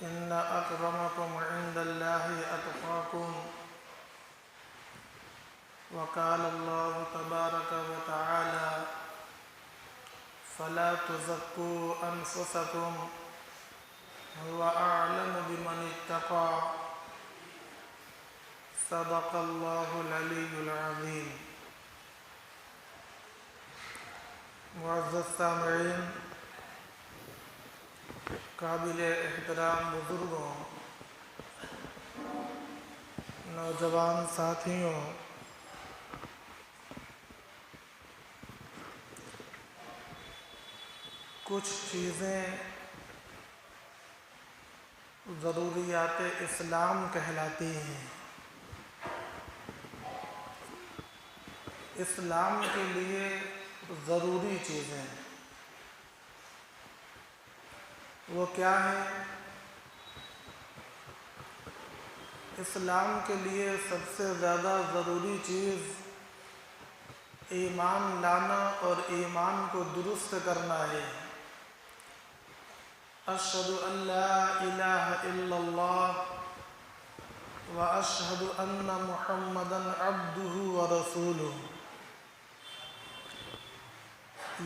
إن أكرمكم عند الله أتقاكم وقال الله تبارك وتعالى فلا تزكوا أنفسكم هو أعلم بمن اتقى صدق الله العلي العظيم. معزز سامعین، قابل احترام بزرگوں، نوجوان ساتھیوں، کچھ چیزیں ضروریات اسلام کہلاتی ہیں۔ اسلام کے لیے ضروری چیزیں وہ کیا ہیں؟ اسلام کے لیے سب سے زیادہ ضروری چیز ایمان لانا اور ایمان کو درست کرنا ہے۔ اشہد ان لا الہ الا اللہ واشہد ان محمدا عبدہ ورسولہ،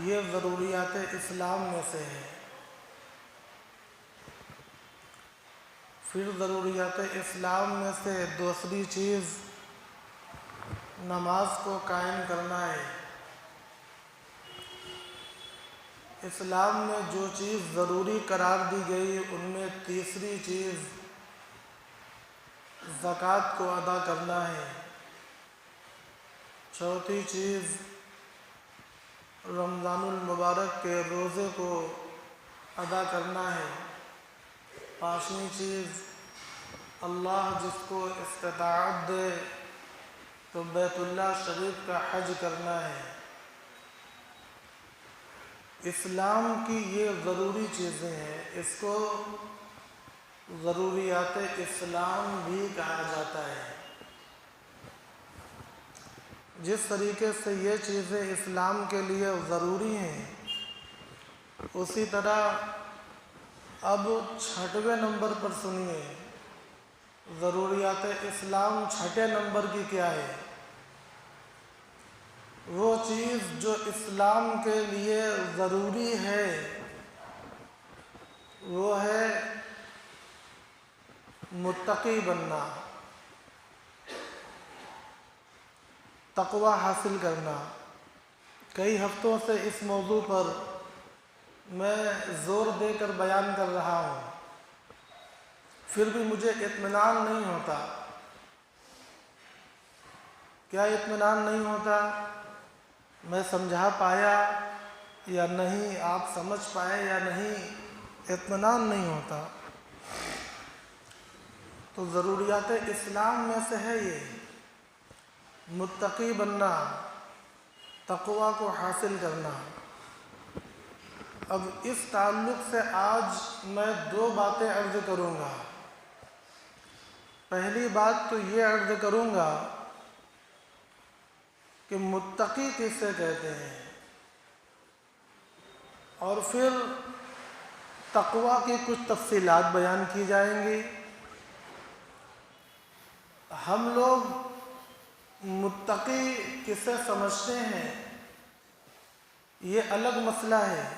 یہ ضروریات اسلام میں سے ہے۔ پھر ضروریات اسلام میں سے دوسری چیز نماز کو قائم کرنا ہے۔ اسلام میں جو چیز ضروری قرار دی گئی ان میں تیسری چیز زکوٰۃ کو ادا کرنا ہے۔ چوتھی چیز رمضان المبارک کے روزے کو ادا کرنا ہے۔ پانچویں چیز اللہ جس کو استطاعت دے تو بیت اللہ شریف کا حج کرنا ہے۔ اسلام کی یہ ضروری چیزیں ہیں، اس کو ضروریات اسلام بھی کہا جاتا ہے۔ جس طریقے سے یہ چیزیں اسلام کے لیے ضروری ہیں، اسی طرح اب چھٹویں نمبر پر سنیے، ضروریات اسلام چھٹے نمبر کی کیا ہے؟ وہ چیز جو اسلام کے لیے ضروری ہے وہ ہے متقی بننا، تقوی حاصل کرنا۔ کئی ہفتوں سے اس موضوع پر میں زور دے کر بیان کر رہا ہوں، پھر بھی مجھے اطمینان نہیں ہوتا۔ کیا اطمینان نہیں ہوتا؟ میں سمجھا پایا یا نہیں، آپ سمجھ پائے یا نہیں، اطمینان نہیں ہوتا۔ تو ضروریات اسلام میں سے ہے یہ متقی بننا، تقوی کو حاصل کرنا۔ اب اس تعلق سے آج میں دو باتیں عرض کروں گا۔ پہلی بات تو یہ عرض کروں گا کہ متقی کسے کہتے ہیں، اور پھر تقوی کی کچھ تفصیلات بیان کی جائیں گی۔ ہم لوگ متقی کسے سمجھتے ہیں یہ الگ مسئلہ ہے،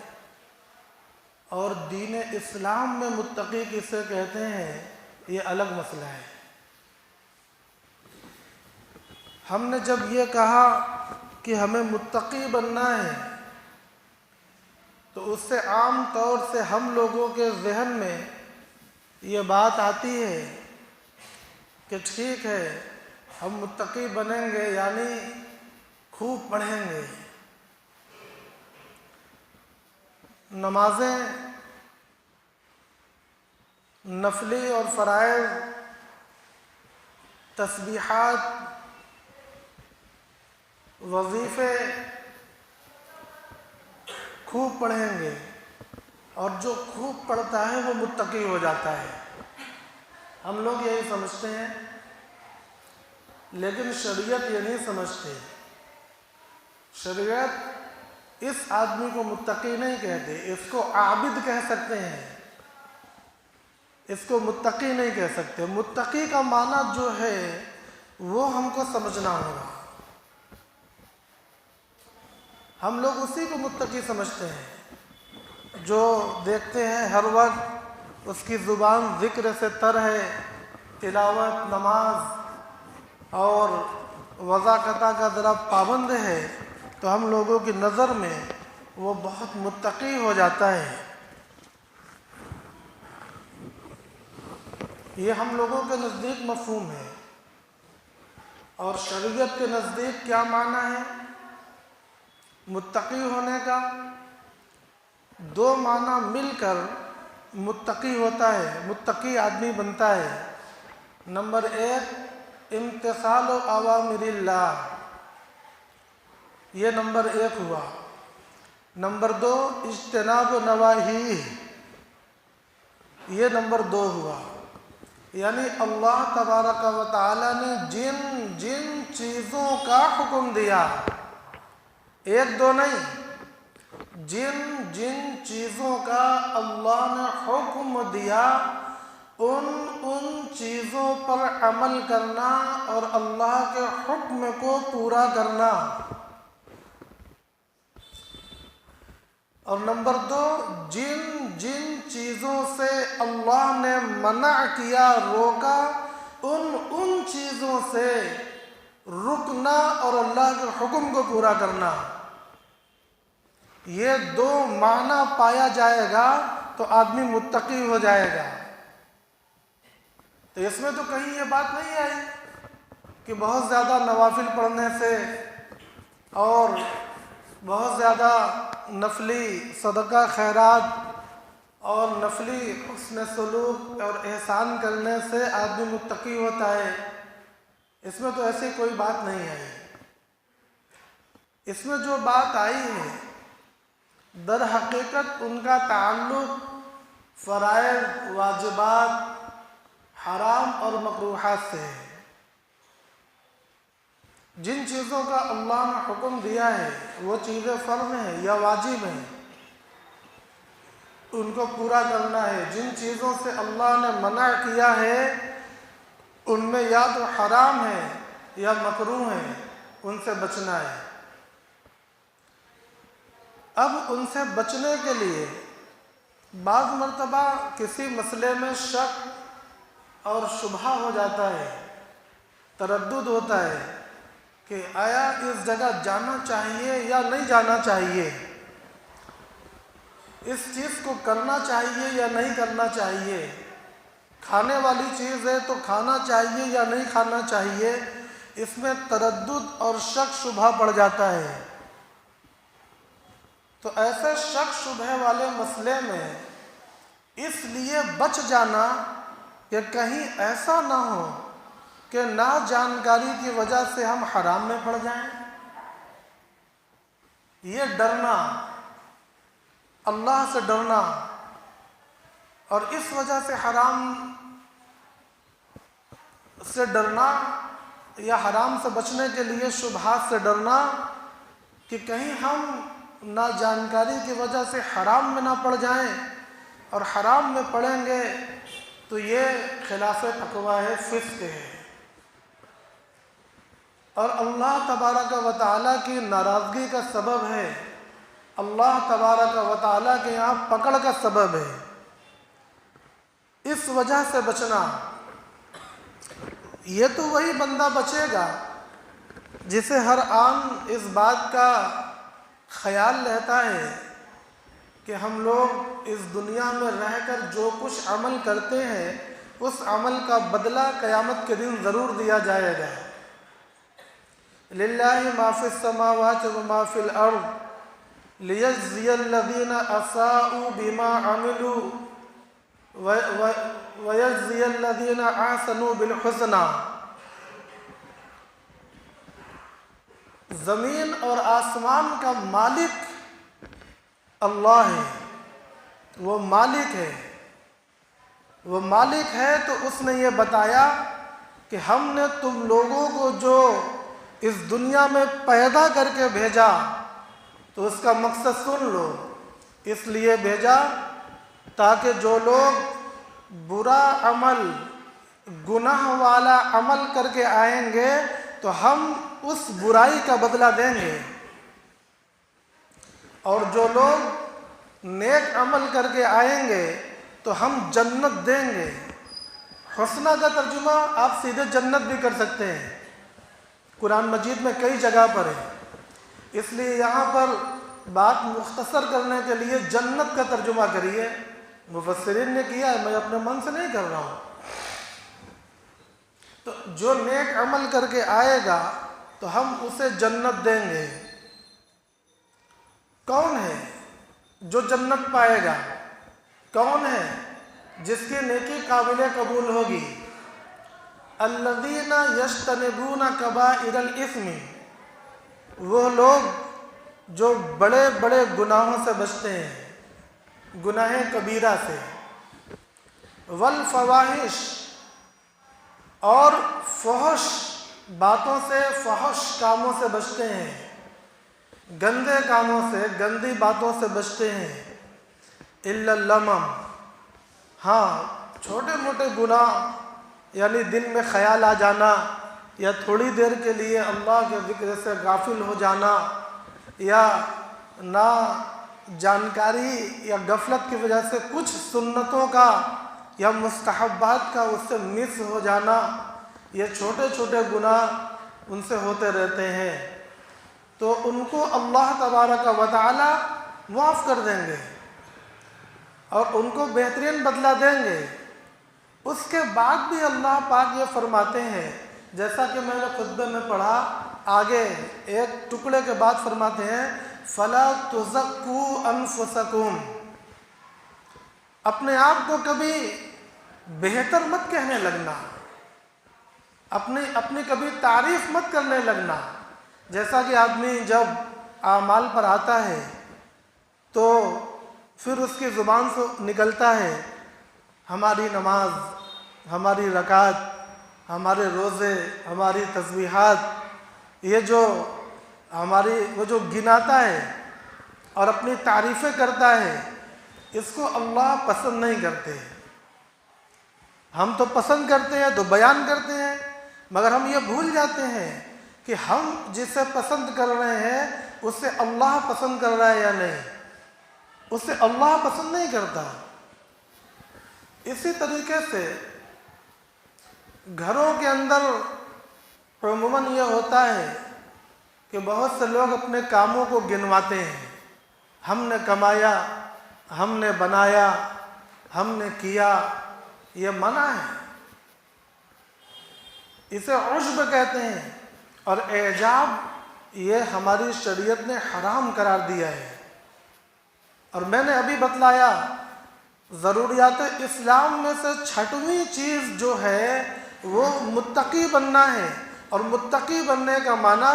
اور دین اسلام میں متقی کسے کہتے ہیں یہ الگ مسئلہ ہے۔ ہم نے جب یہ کہا کہ ہمیں متقی بننا ہے تو اس سے عام طور سے ہم لوگوں کے ذہن میں یہ بات آتی ہے کہ ٹھیک ہے ہم متقی بنیں گے یعنی خوب پڑھیں گے، نمازیں نفلی اور فرائض، تسبیحات، وظیفے خوب پڑھیں گے، اور جو خوب پڑھتا ہے وہ متقی ہو جاتا ہے۔ ہم لوگ یہی سمجھتے ہیں، لیکن شریعت یہ نہیں سمجھتی۔ شریعت اس آدمی کو متقی نہیں کہتے، اس کو عابد کہہ سکتے ہیں۔ اس کو متقی نہیں کہہ سکتے۔ متقی کا معنی جو ہے وہ ہم کو سمجھنا ہوگا۔ ہم لوگ اسی کو متقی سمجھتے ہیں جو دیکھتے ہیں ہر وقت اس کی زبان ذکر سے تر ہے، تلاوت، نماز اور وضاقتہ کا ذرا پابند ہے، تو ہم لوگوں کی نظر میں وہ بہت متقی ہو جاتا ہے۔ یہ ہم لوگوں کے نزدیک مفہوم ہے، اور شریعت کے نزدیک کیا معنی ہے متقی ہونے کا؟ دو معنی مل کر متقی ہوتا ہے، متقی آدمی بنتا ہے۔ نمبر ایک، امتثال اوامر اللہ، یہ نمبر ایک ہوا۔ نمبر دو، اجتناب نواہی، یہ نمبر دو ہوا۔ یعنی اللہ تبارک و تعالی نے جن جن چیزوں کا حکم دیا، ایک دو نہیں، جن جن چیزوں کا اللہ نے حکم دیا ان چیزوں پر عمل کرنا اور اللہ کے حکم کو پورا کرنا۔ اور نمبر دو، جن جن چیزوں سے اللہ نے منع کیا، روکا، ان چیزوں سے رکنا اور اللہ کے حکم کو پورا کرنا۔ یہ دو معنی پایا جائے گا تو آدمی متقی ہو جائے گا۔ تو اس میں تو کہیں یہ بات نہیں آئی کہ بہت زیادہ نوافل پڑھنے سے اور بہت زیادہ نفلی صدقہ خیرات اور نفلی حسن سلوک اور احسان کرنے سے آدمی متقی ہوتا ہے۔ اس میں تو ایسی کوئی بات نہیں آئی۔ اس میں جو بات آئی ہے در حقیقت ان کا تعلق فرائض، واجبات، حرام اور مکروہات سے ہے۔ جن چیزوں کا اللہ نے حکم دیا ہے وہ چیزیں فرض ہیں یا واجب ہیں، ان کو پورا کرنا ہے۔ جن چیزوں سے اللہ نے منع کیا ہے ان میں یا تو حرام ہے یا مکروہ ہے، ان سے بچنا ہے۔ اب ان سے بچنے کے لیے بعض مرتبہ کسی مسئلے میں شک اور شبہہ ہو جاتا ہے، تردد ہوتا ہے کہ آیا اس جگہ جانا چاہیے یا نہیں جانا چاہیے، اس چیز کو کرنا چاہیے یا نہیں کرنا چاہیے، کھانے والی چیز ہے تو کھانا چاہیے یا نہیں کھانا چاہیے، اس میں تردد اور شک شبہ پڑ جاتا ہے۔ تو ایسے شک شبہ والے مسئلے میں اس لیے بچ جانا کہ کہیں ایسا نہ ہو کہ نا جانکاری کی وجہ سے ہم حرام میں پڑ جائیں، یہ ڈرنا، اللہ سے ڈرنا، اور اس وجہ سے حرام سے ڈرنا یا حرام سے بچنے کے لیے شبہات سے ڈرنا کہ کہیں ہم نا جانکاری کی وجہ سے حرام میں نہ پڑ جائیں، اور حرام میں پڑیں گے تو یہ خلاف تقویٰ ہے، فسق ہے، اور اللہ تبارک و تعالیٰ کی ناراضگی کا سبب ہے، اللہ تبارک و تعالیٰ کے یہاں پکڑ کا سبب ہے۔ اس وجہ سے بچنا، یہ تو وہی بندہ بچے گا جسے ہر آن اس بات کا خیال رہتا ہے کہ ہم لوگ اس دنیا میں رہ کر جو کچھ عمل کرتے ہیں اس عمل کا بدلہ قیامت کے دن ضرور دیا جائے گا۔ للہ ما فی السماوات و ما فی الارض لیجزی الذین اساءوا بما عملوا ویجزی الذین احسنوا بالحسنى۔ زمین اور آسمان کا مالک اللہ ہے، وہ مالک ہے، وہ مالک ہے، تو اس نے یہ بتایا کہ ہم نے تم لوگوں کو جو اس دنیا میں پیدا کر کے بھیجا تو اس کا مقصد سن لو، اس لیے بھیجا تاکہ جو لوگ برا عمل گناہ والا عمل کر کے آئیں گے تو ہم اس برائی کا بدلہ دیں گے، اور جو لوگ نیک عمل کر کے آئیں گے تو ہم جنت دیں گے۔ حسنہ کا ترجمہ آپ سیدھے جنت بھی کر سکتے ہیں، قرآن مجید میں کئی جگہ پر ہے، اس لیے یہاں پر بات مختصر کرنے کے لیے جنت کا ترجمہ کریے، مفسرین نے کیا ہے، میں اپنے من سے نہیں کر رہا ہوں۔ تو جو نیک عمل کر کے آئے گا تو ہم اسے جنت دیں گے۔ کون ہے جو جنت پائے گا؟ کون ہے جس کی نیکی قابل قبول ہوگی؟ الذین یجتنبون کبائر الاثم، وہ لوگ جو بڑے بڑے گناہوں سے بچتے ہیں، گناہ کبیرہ سے، والفواحش، اور فحش باتوں سے، فحش کاموں سے بچتے ہیں، گندے کاموں سے، گندی باتوں سے بچتے ہیں، الا اللمم، ہاں چھوٹے موٹے گناہ، یعنی دل میں خیال آ جانا، یا تھوڑی دیر کے لیے اللہ کے ذکر سے غافل ہو جانا، یا نا جانکاری یا غفلت کی وجہ سے کچھ سنتوں کا یا مستحبات کا اس سے مس ہو جانا، یہ چھوٹے چھوٹے گناہ ان سے ہوتے رہتے ہیں، تو ان کو اللہ تبارک و تعالی معاف کر دیں گے اور ان کو بہترین بدلہ دیں گے۔ اس کے بعد بھی اللہ پاک یہ فرماتے ہیں، جیسا کہ میں نے خطبے میں پڑھا، آگے ایک ٹکڑے کے بعد فرماتے ہیں فَلَا تُزَكُّوا أَنفُسَكُمْ، اپنے آپ کو کبھی بہتر مت کہنے لگنا، اپنی کبھی تعریف مت کرنے لگنا۔ جیسا کہ آدمی جب اعمال پر آتا ہے تو پھر اس کی زبان سے نکلتا ہے ہماری نماز، ہماری رکعت، ہمارے روزے، ہماری تسبیحات، یہ جو وہ جو گناتا ہے اور اپنی تعریفیں کرتا ہے، اس کو اللہ پسند نہیں کرتے۔ ہم تو پسند کرتے ہیں تو بیان کرتے ہیں، مگر ہم یہ بھول جاتے ہیں کہ ہم جسے پسند کر رہے ہیں اسے اللہ پسند کر رہا ہے یا نہیں، اسے اللہ پسند نہیں کرتا۔ اسی طریقے سے گھروں کے اندر عموماً یہ ہوتا ہے کہ بہت سے لوگ اپنے کاموں کو گنواتے ہیں، ہم نے کمایا، ہم نے بنایا، ہم نے کیا، یہ منع ہے، اسے عجب کہتے ہیں، اور اعجاب یہ ہماری شریعت نے حرام قرار دیا ہے۔ اور میں نے ابھی بتلایا ضروریات اسلام میں سے چھٹویں چیز جو ہے وہ متقی بننا ہے، اور متقی بننے کا معنی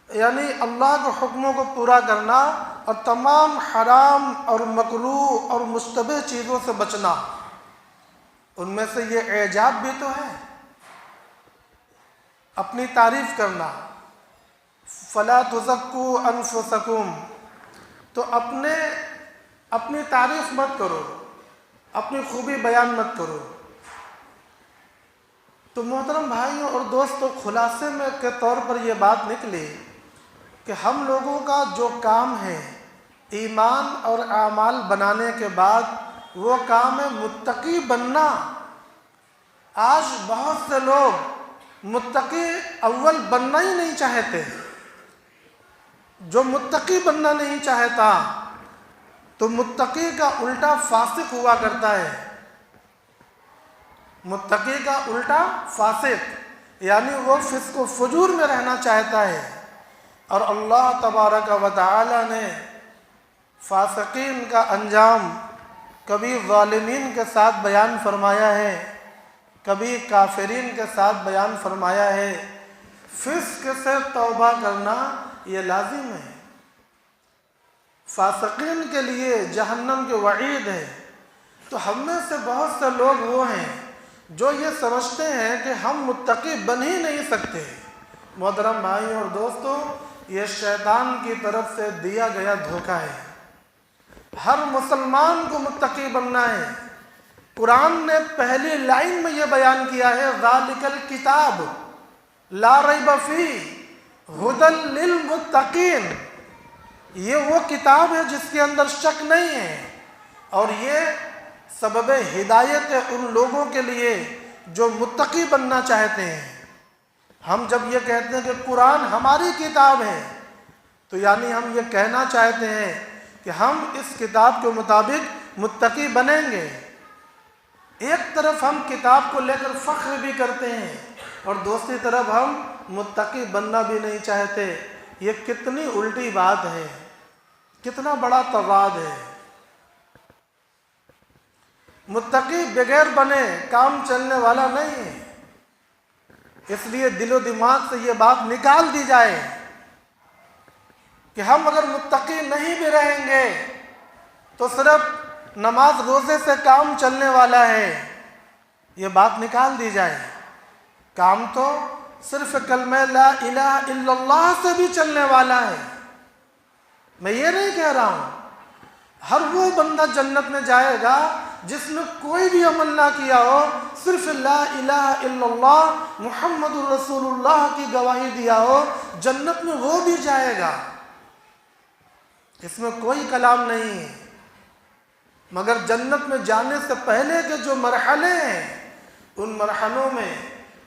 یعنی اللہ کے حکموں کو پورا کرنا اور تمام حرام اور مکروہ اور مشتبہ چیزوں سے بچنا۔ ان میں سے یہ اعجاب بھی تو ہے، اپنی تعریف کرنا، فَلَا تُزَكُّوا أَنفُسَكُمْ، تو اپنی تعریف مت کرو، اپنی خوبی بیان مت کرو۔ تو محترم بھائیوں اور دوستوں، خلاصے میں کے طور پر یہ بات نکلی کہ ہم لوگوں کا جو کام ہے ایمان اور اعمال بنانے کے بعد، وہ کام ہے متقی بننا۔ آج بہت سے لوگ متقی اول بننا ہی نہیں چاہتے۔ جو متقی بننا نہیں چاہتا تو متقی کا الٹا فاسق ہوا کرتا ہے۔ متقی کا الٹا فاسق، یعنی وہ فسق و فجور میں رہنا چاہتا ہے، اور اللہ تبارک و تعالی نے فاسقین کا انجام کبھی ظالمین کے ساتھ بیان فرمایا ہے، کبھی کافرین کے ساتھ بیان فرمایا ہے۔ فسق سے توبہ کرنا یہ لازم ہے۔ فاسقین کے لیے جہنم کے وعید ہے۔ تو ہم میں سے بہت سے لوگ وہ ہیں جو یہ سمجھتے ہیں کہ ہم متقی بن ہی نہیں سکتے۔ محترم بھائیوں اور دوستوں، یہ شیطان کی طرف سے دیا گیا دھوکہ ہے۔ ہر مسلمان کو متقی بننا ہے، قرآن نے پہلی لائن میں یہ بیان کیا ہے ذالک الکتاب لا ریب فیہ ھدی للمتقین، یہ وہ کتاب ہے جس کے اندر شک نہیں ہے، اور یہ سبب ہدایت ہے ان لوگوں کے لیے جو متقی بننا چاہتے ہیں۔ ہم جب یہ کہتے ہیں کہ قرآن ہماری کتاب ہے تو یعنی ہم یہ کہنا چاہتے ہیں کہ ہم اس کتاب کے مطابق متقی بنیں گے۔ ایک طرف ہم کتاب کو لے کر فخر بھی کرتے ہیں اور دوسری طرف ہم متقی بننا بھی نہیں چاہتے، یہ کتنی الٹی بات ہے، کتنا بڑا تضاد ہے۔ متقی بغیر بنے کام چلنے والا نہیں ہے، اس لیے دل و دماغ سے یہ بات نکال دی جائے کہ ہم اگر متقی نہیں بھی رہیں گے تو صرف نماز روزے سے کام چلنے والا ہے، یہ بات نکال دی جائے۔ کام تو صرف کلمہ لا الہ الا اللہ سے بھی چلنے والا ہے۔ میں یہ نہیں کہہ رہا ہوں ہر وہ بندہ جنت میں جائے گا جس نے کوئی بھی عمل نہ کیا ہو، صرف لا الہ الا اللہ محمد رسول اللہ کی گواہی دیا ہو، جنت میں وہ بھی جائے گا، اس میں کوئی کلام نہیں ہے۔ مگر جنت میں جانے سے پہلے کے جو مرحلے ہیں ان مرحلوں میں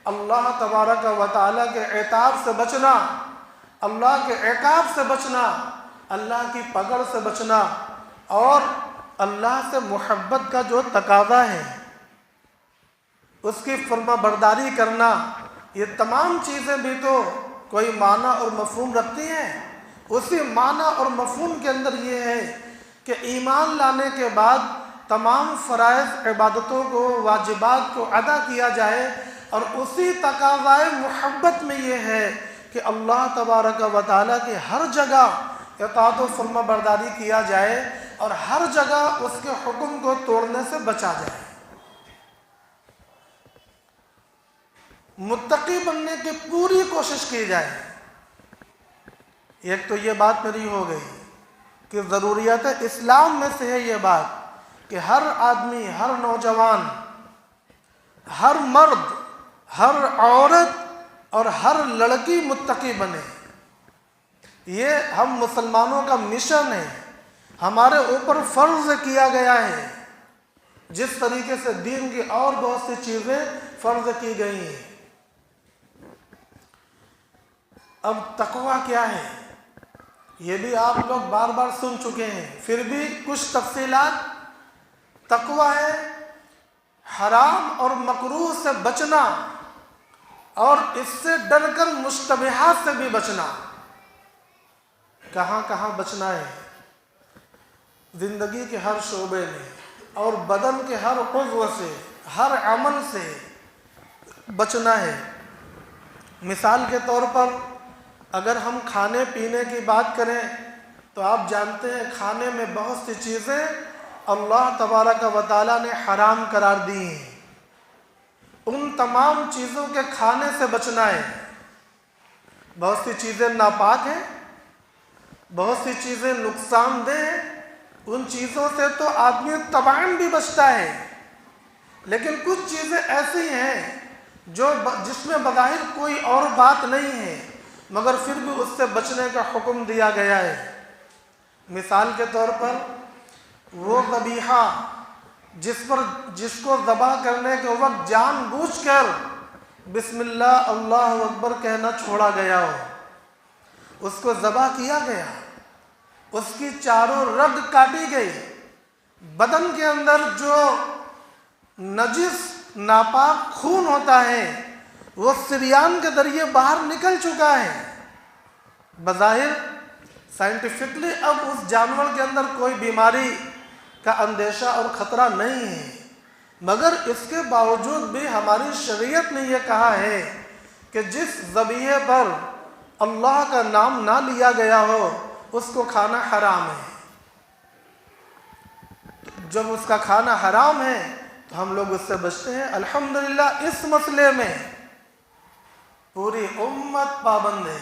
اللہ تبارک و تعالیٰ کے عتاب سے بچنا، اللہ کے عقاب سے بچنا، اللہ کی پکڑ سے بچنا اور اللہ سے محبت کا جو تقاضا ہے اس کی فرما برداری کرنا، یہ تمام چیزیں بھی تو کوئی معنی اور مفہوم رکھتی ہیں۔ اسی معنی اور مفہوم کے اندر یہ ہے کہ ایمان لانے کے بعد تمام فرائض عبادتوں کو، واجبات کو ادا کیا جائے، اور اسی تقاضائے محبت میں یہ ہے کہ اللہ تبارک و تعالیٰ کی ہر جگہ اطاعت و فرما برداری کیا جائے اور ہر جگہ اس کے حکم کو توڑنے سے بچا جائے۔ متقی بننے کی پوری کوشش کی جائے۔ ایک تو یہ بات میری ہو گئی کہ ضروریات اسلام میں سے ہے یہ بات کہ ہر آدمی، ہر نوجوان، ہر مرد، ہر عورت اور ہر لڑکی متقی بنے۔ یہ ہم مسلمانوں کا مشن ہے، ہمارے اوپر فرض کیا گیا ہے، جس طریقے سے دین کی اور بہت سی چیزیں فرض کی گئی ہیں۔ اب تقویٰ کیا ہے یہ بھی آپ لوگ بار بار سن چکے ہیں، پھر بھی کچھ تفصیلات۔ تقویٰ ہے حرام اور مکروہ سے بچنا اور اس سے ڈر کر مشتبہات سے بھی بچنا۔ کہاں کہاں بچنا ہے؟ زندگی کے ہر شعبے میں اور بدن کے ہر عضو سے، ہر عمل سے بچنا ہے۔ مثال کے طور پر اگر ہم کھانے پینے کی بات کریں تو آپ جانتے ہیں کھانے میں بہت سی چیزیں اللہ تبارک و تعالیٰ نے حرام قرار دی ہیں، ان تمام چیزوں کے کھانے سے بچنا ہے۔ بہت سی چیزیں ناپاک ہیں، بہت سی چیزیں نقصان دہ ہیں، ان چیزوں سے تو آدمی طبعاً بھی بچتا ہے، لیکن کچھ چیزیں ایسی ہیں جس میں بظاہر کوئی اور بات نہیں ہے مگر پھر بھی اس سے بچنے کا حکم دیا گیا ہے۔ مثال کے طور پر وہ ذبیحہ جس کو ذبح کرنے کے وقت جان بوجھ کر بسم اللہ اللہ اکبر کہنا چھوڑا گیا ہو، اس کو ذبح کیا گیا، اس کی چاروں رگ کاٹی گئی، بدن کے اندر جو نجس ناپاک خون ہوتا ہے وہ سریان کے ذریعے باہر نکل چکا ہے۔ بظاہر سائنٹیفکلی اب اس جانور کے اندر کوئی بیماری کا اندیشہ اور خطرہ نہیں ہے، مگر اس کے باوجود بھی ہماری شریعت نے یہ کہا ہے کہ جس ذبیحے پر اللہ کا نام نہ لیا گیا ہو اس کو کھانا حرام ہے۔ جب اس کا کھانا حرام ہے تو ہم لوگ اس سے بچتے ہیں۔ الحمدللہ اس مسئلے میں پوری امت پابند ہے،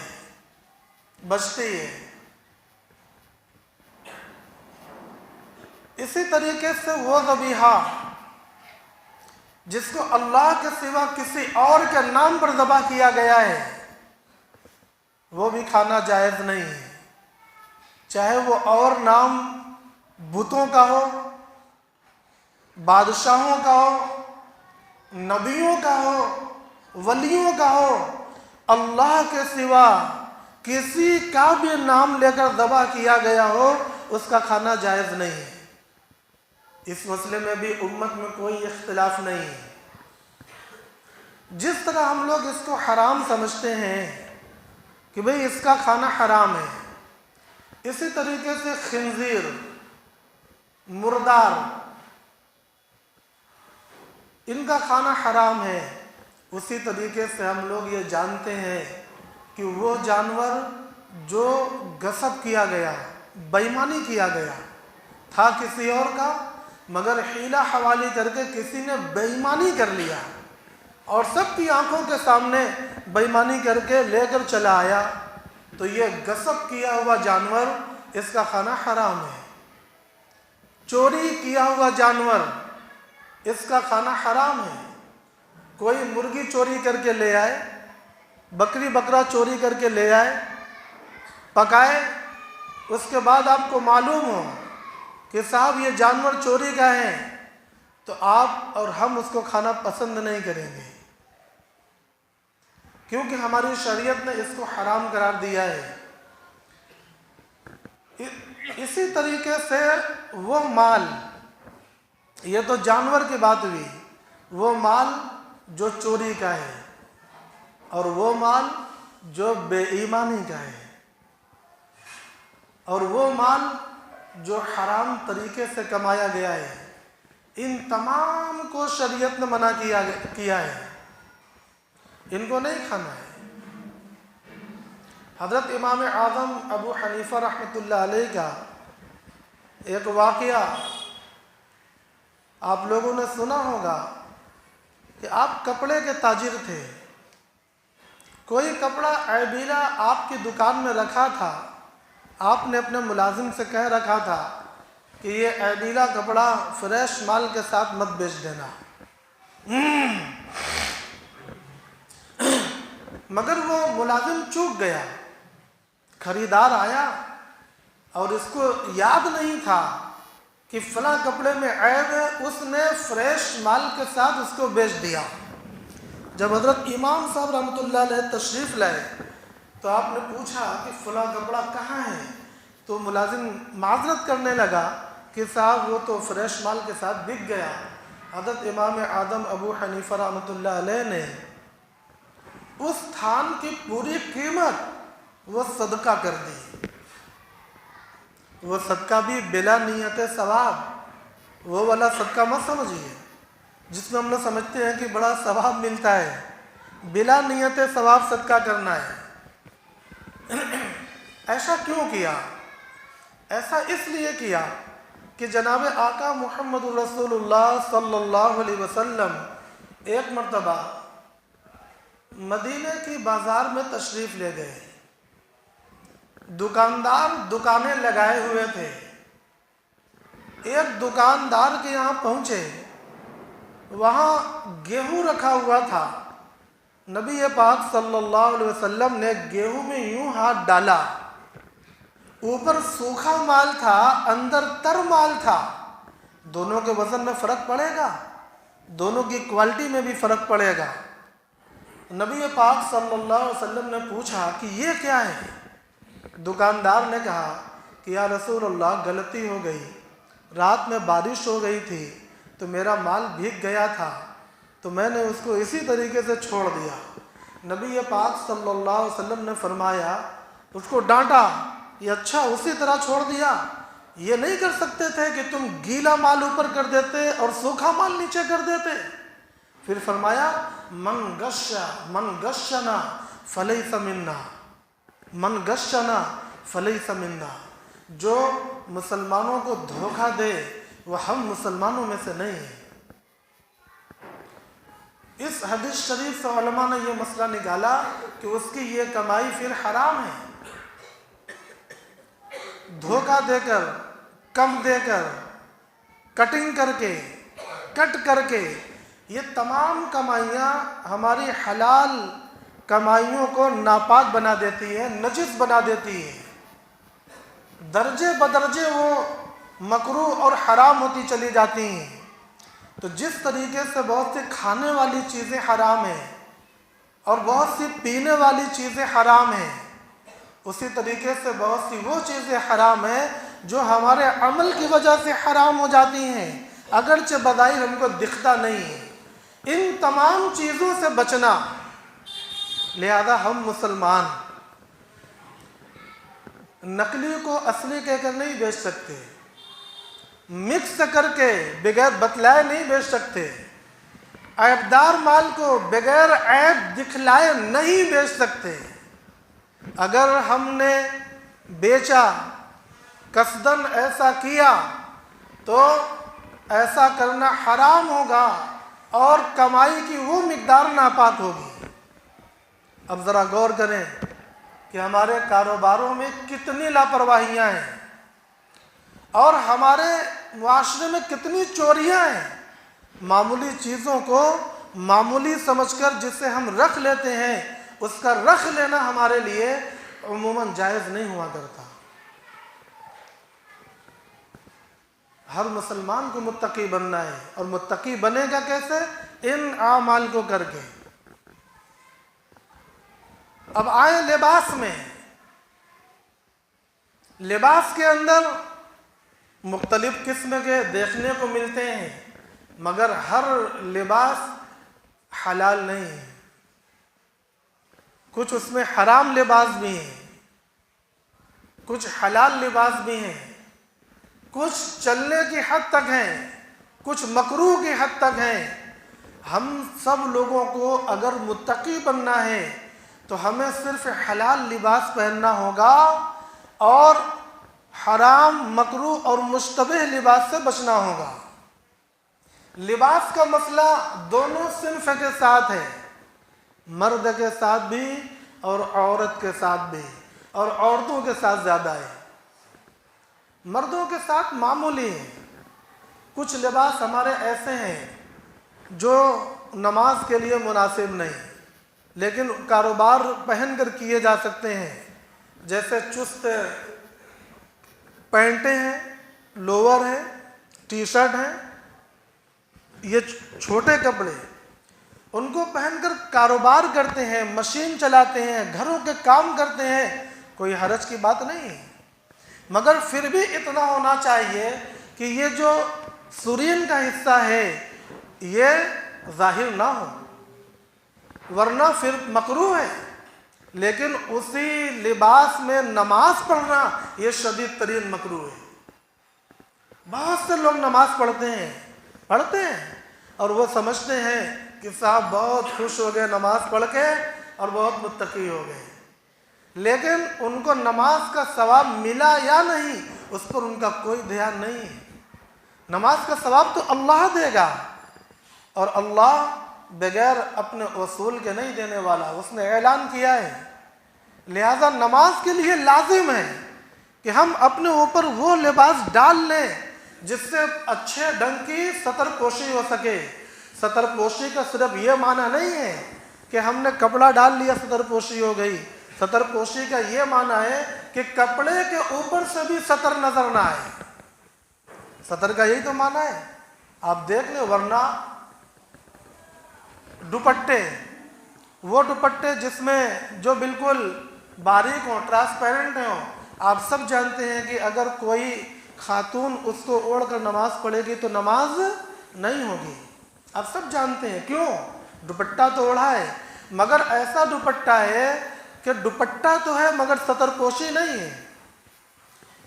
بچتی ہے۔ اسی طریقے سے وہ ذبیحہ جس کو اللہ کے سوا کسی اور کے نام پر ذبح کیا گیا ہے وہ بھی کھانا جائز نہیں ہے، چاہے وہ اور نام بتوں کا ہو، بادشاہوں کا ہو، نبیوں کا ہو، ولیوں کا ہو، اللہ کے سوا کسی کا بھی نام لے کر ذبح کیا گیا ہو اس کا کھانا جائز نہیں ہے۔ اس مسئلے میں بھی امت میں کوئی اختلاف نہیں ہے۔ جس طرح ہم لوگ اس کو حرام سمجھتے ہیں کہ بھئی اس کا کھانا حرام ہے، اسی طریقے سے خنزیر، مردار، ان کا کھانا حرام ہے، اسی طریقے سے ہم لوگ یہ جانتے ہیں کہ وہ جانور جو غصب کیا گیا، بےایمانی کیا گیا تھا کسی اور کا، مگر حیلہ حوالی کر کے کسی نے بےایمانی کر لیا اور سب کی آنکھوں کے سامنے بےایمانی کر کے لے کر چلا آیا، تو یہ غصب کیا ہوا جانور اس کا کھانا حرام ہے۔ چوری کیا ہوا جانور اس کا کھانا حرام ہے۔ کوئی مرغی چوری کر کے لے آئے، بکری بکرا چوری کر کے لے آئے، پکائے، اس کے بعد آپ کو معلوم ہو کہ صاحب یہ جانور چوری کا ہے، تو آپ اور ہم اس کو کھانا پسند نہیں کریں گے، کیونکہ ہماری شریعت نے اس کو حرام قرار دیا ہے۔ اسی طریقے سے وہ مال، یہ تو جانور کی بات ہوئی، وہ مال جو چوری کا ہے اور وہ مال جو بے ایمانی کا ہے اور وہ مال جو حرام طریقے سے کمایا گیا ہے، ان تمام کو شریعت نے منع کیا ہے، ان کو نہیں کھانا ہے۔ حضرت امام اعظم ابو حنیفہ رحمۃ اللہ علیہ کا ایک واقعہ آپ لوگوں نے سنا ہوگا کہ آپ کپڑے کے تاجر تھے، کوئی کپڑا عیبیلا آپ کی دکان میں رکھا تھا، آپ نے اپنے ملازم سے کہہ رکھا تھا کہ یہ عیبیلا کپڑا فریش مال کے ساتھ مت بیچ دینا، مگر وہ ملازم چوک گیا، خریدار آیا اور اس کو یاد نہیں تھا کہ فلاں کپڑے میں عیب ہے، اس نے فریش مال کے ساتھ اس کو بیچ دیا۔ جب حضرت امام صاحب رحمۃ اللہ علیہ تشریف لائے تو آپ نے پوچھا کہ فلاں کپڑا کہاں ہے، تو ملازم معذرت کرنے لگا کہ صاحب وہ تو فریش مال کے ساتھ بک گیا۔ حضرت امام اعظم ابو حنیفہ رحمۃ اللہ علیہ نے اس تھان کی پوری قیمت وہ صدقہ کر دی۔ وہ صدقہ بھی بلا نیت ثواب، وہ والا صدقہ مت سمجھیے جس میں ہم لوگ سمجھتے ہیں کہ بڑا ثواب ملتا ہے، بلا نیت ثواب صدقہ کرنا ہے۔ ایسا کیوں کیا؟ ایسا اس لیے کیا کہ جناب آقا محمد رسول اللہ صلی اللہ علیہ وسلم ایک مرتبہ مدینے کی بازار میں تشریف لے گئے، دکاندار دکانیں لگائے ہوئے تھے، ایک دکاندار کے یہاں پہنچے، وہاں گیہوں رکھا ہوا تھا، نبی پاک صلی اللہ علیہ وسلم نے گیہوں میں یوں ہاتھ ڈالا، اوپر سوکھا مال تھا، اندر تر مال تھا، دونوں کے وزن میں فرق پڑے گا، دونوں کی کوالٹی میں بھی فرق پڑے گا۔ نبی پاک صلی اللہ علیہ وسلم نے پوچھا کہ یہ کیا ہے؟ دکاندار نے کہا کہ یا رسول اللہ غلطی ہو گئی، رات میں بارش ہو گئی تھی تو میرا مال بھیگ گیا تھا، تو میں نے اس کو اسی طریقے سے چھوڑ دیا۔ نبی پاک صلی اللہ علیہ وسلم نے فرمایا، اس کو ڈانٹا، یہ اچھا اسی طرح چھوڑ دیا، یہ نہیں کر سکتے تھے کہ تم گیلا مال اوپر کر دیتے اور سوکھا مال نیچے کر دیتے؟ پھر فرمایا من غشنا فلیس منا، من غشنا فلیس منا، جو مسلمانوں کو دھوکہ دے وہ ہم مسلمانوں میں سے نہیں ہیں۔ اس حدیث شریف سے علماء نے یہ مسئلہ نکالا کہ اس کی یہ کمائی پھر حرام ہے۔ دھوکہ دے کر، کم دے کر، کٹنگ کر کے، کٹ کر کے یہ تمام کمائیاں ہماری حلال کمائیوں کو ناپاک بنا دیتی ہے، نجس بنا دیتی ہے، درجے بدرجے وہ مکروہ اور حرام ہوتی چلی جاتی ہیں۔ تو جس طریقے سے بہت سی کھانے والی چیزیں حرام ہیں اور بہت سی پینے والی چیزیں حرام ہیں، اسی طریقے سے بہت سی وہ چیزیں حرام ہیں جو ہمارے عمل کی وجہ سے حرام ہو جاتی ہیں، اگرچہ بظاہر ہم کو دکھتا نہیں ہے۔ ان تمام چیزوں سے بچنا، لہذا ہم مسلمان نقلی کو اصلی کہہ کر نہیں بیچ سکتے، مکس کر کے بغیر بتلائے نہیں بیچ سکتے، عیبدار مال کو بغیر عیب دکھلائے نہیں بیچ سکتے۔ اگر ہم نے بیچا، قصداً ایسا کیا، تو ایسا کرنا حرام ہوگا اور کمائی کی وہ مقدار ناپاک ہوگی۔ اب ذرا غور کریں کہ ہمارے کاروباروں میں کتنی لاپرواہیاں ہیں اور ہمارے معاشرے میں کتنی چوریاں ہیں۔ معمولی چیزوں کو معمولی سمجھ کر جسے ہم رکھ لیتے ہیں، اس کا رکھ لینا ہمارے لیے عموماً جائز نہیں ہوا کرتا۔ ہر مسلمان کو متقی بننا ہے، اور متقی بنے گا کیسے؟ ان اعمال کو کر کے۔ اب آئیں لباس میں۔ لباس کے اندر مختلف قسم کے دیکھنے کو ملتے ہیں، مگر ہر لباس حلال نہیں ہے، کچھ اس میں حرام لباس بھی ہیں، کچھ حلال لباس بھی ہیں، کچھ چلنے کی حد تک ہیں، کچھ مکروہ کی حد تک ہیں۔ ہم سب لوگوں کو اگر متقی بننا ہے تو ہمیں صرف حلال لباس پہننا ہوگا اور حرام، مکروہ اور مشتبہ لباس سے بچنا ہوگا۔ لباس کا مسئلہ دونوں صنف کے ساتھ ہے، مرد کے ساتھ بھی اور عورت کے ساتھ بھی، اور عورتوں کے ساتھ زیادہ ہے۔ مردوں کے ساتھ معمولی ہے، کچھ لباس ہمارے ایسے ہیں جو نماز کے لیے مناسب نہیں، لیکن کاروبار پہن کر کیے جا سکتے ہیں، جیسے چست پینٹیں ہیں، لوور ہیں، ٹی شرٹ ہیں، یہ چھوٹے کپڑے، ان کو پہن کر کاروبار کرتے ہیں، مشین چلاتے ہیں، گھروں کے کام کرتے ہیں، کوئی حرج کی بات نہیں ہے۔ مگر پھر بھی اتنا ہونا چاہیے کہ یہ جو سرین کا حصہ ہے یہ ظاہر نہ ہو، ورنہ پھر مکروہ ہے۔ لیکن اسی لباس میں نماز پڑھنا یہ شدید ترین مکروہ ہے۔ بہت سے لوگ نماز پڑھتے ہیں اور وہ سمجھتے ہیں کہ صاحب بہت خوش ہو گئے نماز پڑھ کے اور بہت متقی ہو گئے، لیکن ان کو نماز کا ثواب ملا یا نہیں اس پر ان کا کوئی دھیان نہیں ہے۔ نماز کا ثواب تو اللہ دے گا، اور اللہ بغیر اپنے اصول کے نہیں دینے والا، اس نے اعلان کیا ہے۔ لہذا نماز کے لیے لازم ہے کہ ہم اپنے اوپر وہ لباس ڈال لیں جس سے اچھے ڈھنگ کی ستر پوشی ہو سکے۔ ستر پوشی کا صرف یہ معنی نہیں ہے کہ ہم نے کپڑا ڈال لیا ستر پوشی ہو گئی۔ ستر پوشی کا یہ معنی ہے کہ کپڑے کے اوپر سے بھی ستر نظر نہ آئے۔ ستر کا یہی تو معنی ہے، آپ دیکھ لیں۔ ورنہ دوپٹے، وہ دوپٹے جس میں جو بالکل باریک ہوں، ٹرانسپیرنٹ ہوں، آپ سب جانتے ہیں کہ اگر کوئی خاتون اس کو اوڑھ کر نماز پڑھے گی تو نماز نہیں ہوگی۔ آپ سب جانتے ہیں کیوں؟ دوپٹہ تو اوڑھا ہے، مگر ایسا دوپٹہ ہے کہ دوپٹہ تو ہے مگر ستر پوشی نہیں ہے۔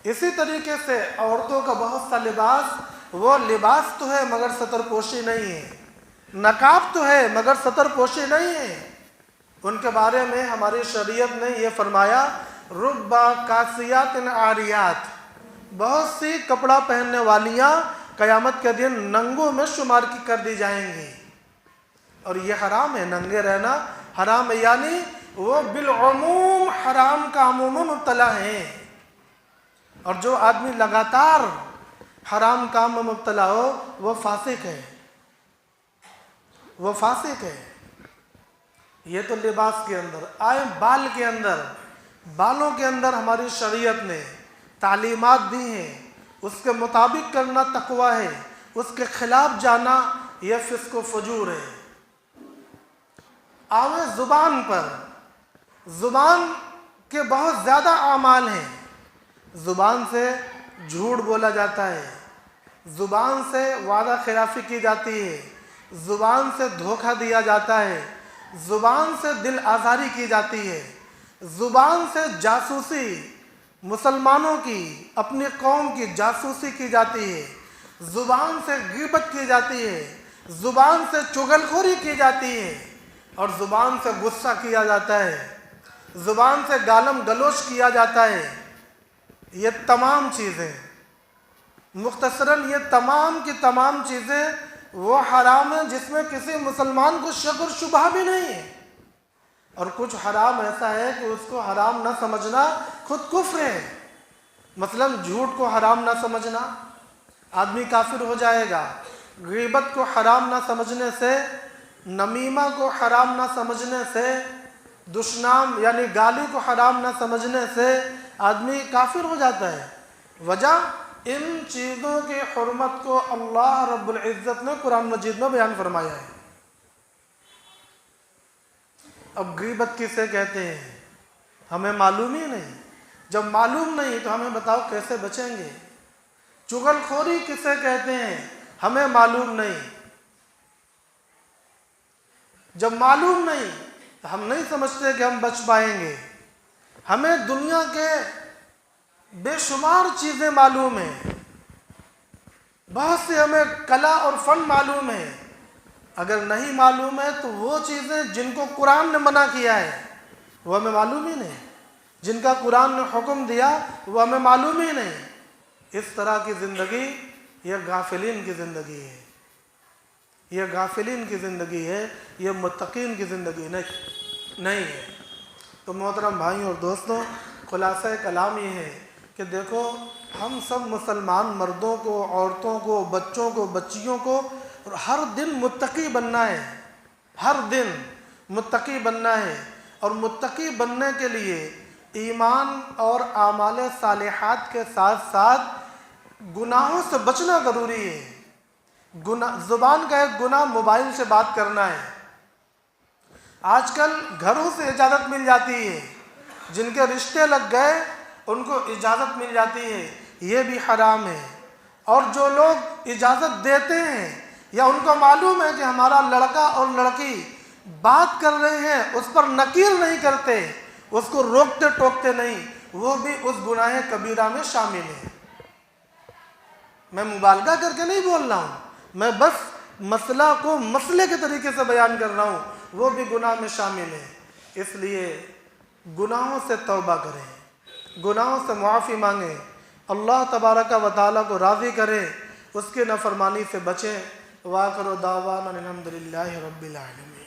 اسی طریقے سے عورتوں کا بہت سا لباس، وہ لباس تو ہے مگر ستر پوشی نہیں ہے، نقاب تو ہے مگر ستر پوشی نہیں ہے۔ ان کے بارے میں ہماری شریعت نے یہ فرمایا، ربا کاسیات عاریات، بہت سی کپڑا پہننے والیاں قیامت کے دن ننگوں میں شمار کی کر دی جائیں گی، اور یہ حرام ہے، ننگے رہنا حرام ہے، یعنی وہ بالعموم حرام کا عموم مبتلا ہیں۔ اور جو آدمی لگاتار حرام کام میں مبتلا ہو وہ فاسق ہے۔ وہ فاسق ہے۔ یہ تو لباس کے اندر آئے، بال کے اندر، بالوں کے اندر ہماری شریعت نے تعلیمات دی ہیں، اس کے مطابق کرنا تقویٰ ہے، اس کے خلاف جانا یہ فسق و فجور ہے۔ آویں زبان پر، زبان کے بہت زیادہ اعمال ہیں۔ زبان سے جھوٹ بولا جاتا ہے، زبان سے وعدہ خلافی کی جاتی ہے، زبان سے دھوکہ دیا جاتا ہے، زبان سے دل آزاری کی جاتی ہے، زبان سے جاسوسی، مسلمانوں کی، اپنی قوم کی جاسوسی کی جاتی ہے، زبان سے غیبت کی جاتی ہے، زبان سے چغل خوری کی جاتی ہے، اور زبان سے غصہ کیا جاتا ہے، زبان سے گالم گلوچ کیا جاتا ہے۔ یہ تمام چیزیں، مختصراً یہ تمام کی تمام چیزیں وہ حرام ہیں جس میں کسی مسلمان کو شک اور شبہ بھی نہیں ہے، اور کچھ حرام ایسا ہے کہ اس کو حرام نہ سمجھنا خود کفر ہے۔ مثلا جھوٹ کو حرام نہ سمجھنا، آدمی کافر ہو جائے گا۔ غیبت کو حرام نہ سمجھنے سے، نمیمہ کو حرام نہ سمجھنے سے، دشنام یعنی گالی کو حرام نہ سمجھنے سے آدمی کافر ہو جاتا ہے۔ وجہ ان چیزوں کی حرمت کو اللہ رب العزت نے قرآن مجید میں بیان فرمایا ہے۔ اب غیبت کسے کہتے ہیں ہمیں معلوم ہی نہیں، جب معلوم نہیں تو ہمیں بتاؤ کیسے بچیں گے۔ چغل خوری کسے کہتے ہیں ہمیں معلوم نہیں، جب معلوم نہیں تو ہم نہیں سمجھتے کہ ہم بچ پائیں گے۔ ہمیں دنیا کے بے شمار چیزیں معلوم ہیں، بہت سے ہمیں کلا اور فن معلوم ہے، اگر نہیں معلوم ہے تو وہ چیزیں جن کو قرآن نے منع کیا ہے وہ ہمیں معلوم ہی نہیں، جن کا قرآن نے حکم دیا وہ ہمیں معلوم ہی نہیں۔ اس طرح کی زندگی یہ غافلین کی زندگی ہے، یہ غافلین کی زندگی ہے، یہ متقین کی زندگی نہیں ہے۔ تو محترم بھائیوں اور دوستوں، خلاصہ کلام یہ ہے کہ دیکھو ہم سب مسلمان مردوں کو، عورتوں کو، بچوں کو، بچیوں کو ہر دن متقی بننا ہے، ہر دن متقی بننا ہے، اور متقی بننے کے لیے ایمان اور اعمال صالحات کے ساتھ ساتھ گناہوں سے بچنا ضروری ہے۔ زبان کا ایک گناہ موبائل سے بات کرنا ہے۔ آج کل گھروں سے اجازت مل جاتی ہے، جن کے رشتے لگ گئے ان کو اجازت مل جاتی ہے، یہ بھی حرام ہے۔ اور جو لوگ اجازت دیتے ہیں یا ان کو معلوم ہے کہ ہمارا لڑکا اور لڑکی بات کر رہے ہیں، اس پر نکیر نہیں کرتے، اس کو روکتے ٹوکتے نہیں، وہ بھی اس گناہ کبیرہ میں شامل ہیں۔ میں مبالغہ کر کے نہیں بول رہا ہوں، میں بس مسئلہ کو مسئلے کے طریقے سے بیان کر رہا ہوں، وہ بھی گناہ میں شامل ہے۔ اس لیے گناہوں سے توبہ کریں، گناہوں سے معافی مانگیں، اللہ تبارک و تعالیٰ کو راضی کریں، اس کے نافرمانی سے بچیں۔ وآخر دعوانا الحمد للہ رب العالمین۔